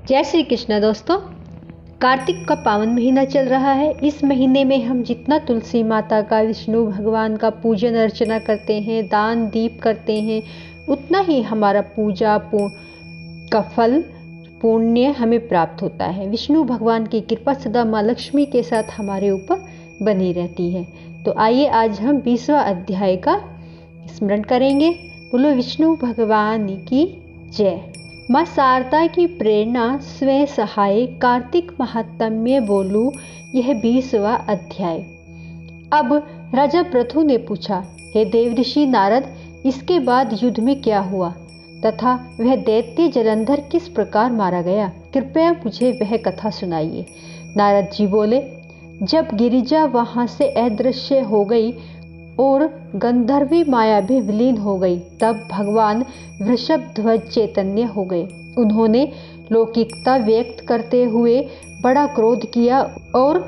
जय श्री कृष्ण दोस्तों। कार्तिक का पावन महीना चल रहा है। इस महीने में हम जितना तुलसी माता का, विष्णु भगवान का पूजन अर्चना करते हैं, दान दीप करते हैं, उतना ही हमारा पूजा का फल पुण्य हमें प्राप्त होता है। विष्णु भगवान की कृपा सदा माँ लक्ष्मी के साथ हमारे ऊपर बनी रहती है। तो आइए आज हम 20वां अध्याय का स्मरण करेंगे। बोलो विष्णु भगवान की जय। माँ शारदा की प्रेरणा स्वयं सहाय कार्तिक महात्म्य बोलू। यह 20वां अध्याय। अब राजा पृथु ने पूछा, हे देवऋषि नारद, इसके बाद युद्ध में क्या हुआ तथा वह दैत्य जलंधर किस प्रकार मारा गया? कृपया मुझे वह कथा सुनाइए। नारद जी बोले, जब गिरिजा वहां से अदृश्य हो गई और गंधर्वी माया भी विलीन हो गई, तब भगवान वृषभध्वज चैतन्य हो गए। उन्होंने लौकिकता व्यक्त करते हुए बड़ा क्रोध किया और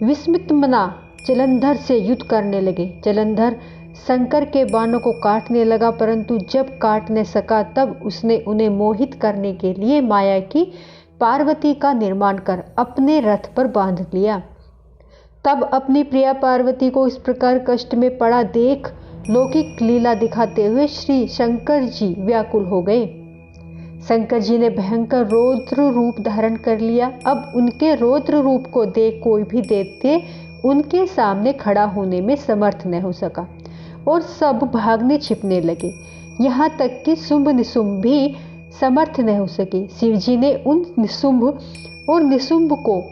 विस्मित मना जलंधर से युद्ध करने लगे। जलंधर शंकर के बाणों को काटने लगा, परंतु जब काट न सका तब उसने उन्हें मोहित करने के लिए माया की पार्वती का निर्माण कर अपने रथ पर बांध लिया। तब अपनी प्रिया पार्वती को इस प्रकार कष्ट में पड़ा देख लौकिक लीला दिखाते हुए श्री शंकर जी व्याकुल हो गए। शंकर जी ने भयंकर रौद्र रूप धारण कर लिया। अब उनके रौद्र रूप को देख कोई भी दैत्य उनके सामने खड़ा होने में समर्थ न हो सका और सब भागने छिपने लगे। यहाँ तक कि शुंभ निशुंभ भी समर्थ न हो सके। शिवजी ने उन निशुंभ और निशुंभ को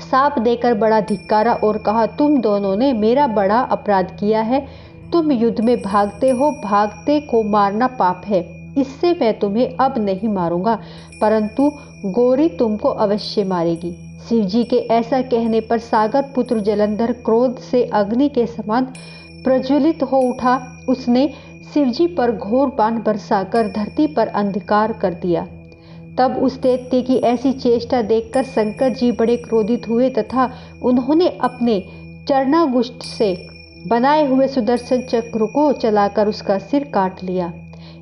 साप देकर बड़ा धिक्कारा और कहा, तुम दोनों ने मेरा बड़ा अपराध किया है। तुम युद्ध में भागते हो, भागते को मारना पाप है। इससे मैं तुम्हें अब नहीं मारूंगा, परंतु गौरी तुमको अवश्य मारेगी। शिवजी के ऐसा कहने पर सागर पुत्र जलंधर क्रोध से अग्नि के समान प्रज्वलित हो उठा। उसने शिवजी पर घोर बाण बरसाकर धरती पर अंधकार कर दिया। तब उस दैत्य की ऐसी चेष्टा देखकर शंकर जी बड़े क्रोधित हुए तथा उन्होंने अपने चरणागुष्ठ से बनाए हुए सुदर्शन चक्र को चलाकर उसका सिर काट लिया।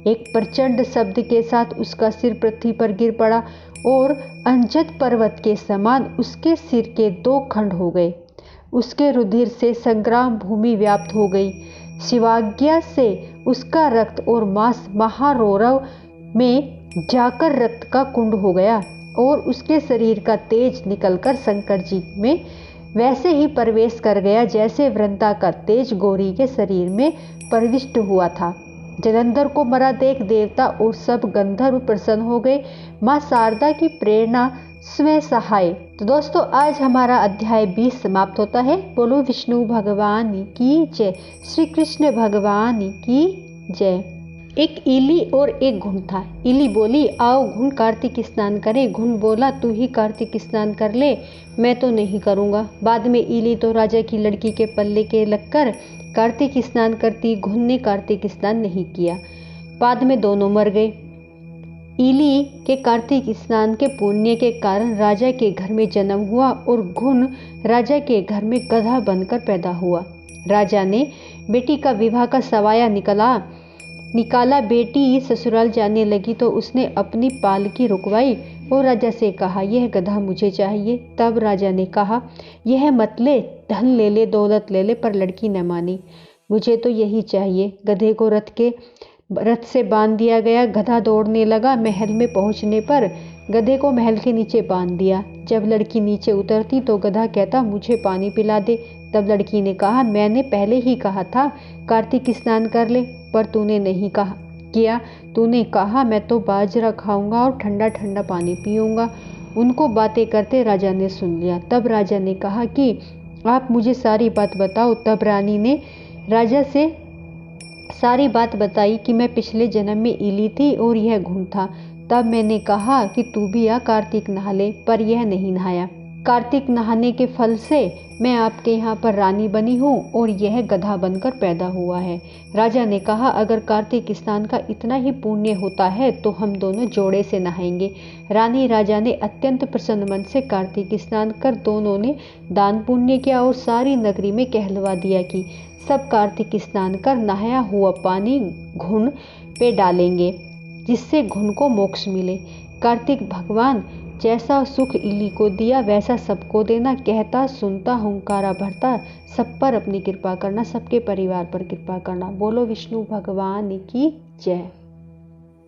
एक प्रचंड शब्द के साथ उसका सिर पृथ्वी पर गिर पड़ा और अंजद पर्वत के समान उसके सिर के 2 खंड हो गए। उसके रुधिर से संग्राम भूमि व्याप्त हो गई। शिवाज्ञा से उसका रक्त और मांस महारौरव में जाकर रक्त का कुंड हो गया और उसके शरीर का तेज निकलकर शंकर जी में वैसे ही प्रवेश कर गया जैसे वृंदा का तेज गौरी के शरीर में प्रविष्ट हुआ था। जलंधर को मरा देख देवता और सब गंधर्व प्रसन्न हो गए। माँ शारदा की प्रेरणा स्वयं सहाय। तो दोस्तों आज हमारा अध्याय 20 समाप्त होता है। बोलो विष्णु भगवान की जय। श्री कृष्ण भगवान की जय। एक इली और एक घुन था। इली बोली, आओ घुन कार्तिक स्नान करें। घुन बोला, तू ही कार्तिक स्नान कर ले, मैं तो नहीं करूँगा। बाद में इली तो राजा की लड़की के पल्ले के लगकर कार्तिक स्नान करती। घुन ने कार्तिक स्नान नहीं किया। बाद में दोनों मर गए। इली के कार्तिक स्नान के पुण्य के कारण राजा के घर में जन्म हुआ और घुन राजा के घर में गधा बनकर पैदा हुआ। राजा ने बेटी का विवाह का सवाया निकाला। बेटी ससुराल जाने लगी तो उसने अपनी पालकी रुकवाई और राजा से कहा, यह गधा मुझे चाहिए। तब राजा ने कहा, यह मत ले, धन ले ले, दौलत ले ले, पर लड़की न मानी। मुझे तो यही चाहिए। गधे को रथ से बांध दिया गया। गधा दौड़ने लगा। महल में पहुंचने पर गधे को महल के नीचे बांध दिया। जब लड़की नीचे उतरती तो गधा कहता, मुझे पानी पिला दे। तब लड़की ने कहा, मैंने पहले ही कहा था कार्तिक स्नान कर ले, पर तूने नहीं किया। तूने कहा मैं तो बाजरा खाऊंगा और ठंडा ठंडा पानी पीऊंगा। उनको बातें करते राजा ने सुन लिया। तब राजा ने कहा कि आप मुझे सारी बात बताओ। तब रानी ने राजा से सारी बात बताई कि मैं पिछले जन्म में इली थी और यह घुन था। तब मैंने कहा कि तू भी आ कार्तिक नहा ले, पर यह नहीं नहाया। कार्तिक नहाने के फल से मैं आपके यहाँ पर रानी बनी हूँ और यह गधा बनकर पैदा हुआ है। राजा ने कहा, अगर कार्तिक स्नान का इतना ही पुण्य होता है तो हम दोनों जोड़े से नहाएंगे। रानी राजा ने अत्यंत प्रसन्न मन से कार्तिक स्नान कर दोनों ने दान पुण्य किया और सारी नगरी में कहलवा दिया कि सब कार्तिक स्नान कर नहाया हुआ पानी घुन पे डालेंगे, जिससे घुन को मोक्ष मिले। कार्तिक भगवान जैसा सुख इली को दिया वैसा सबको देना, कहता सुनता हुंकारा भरता, सब पर अपनी कृपा करना, सबके परिवार पर कृपा करना। बोलो विष्णु भगवान की जय।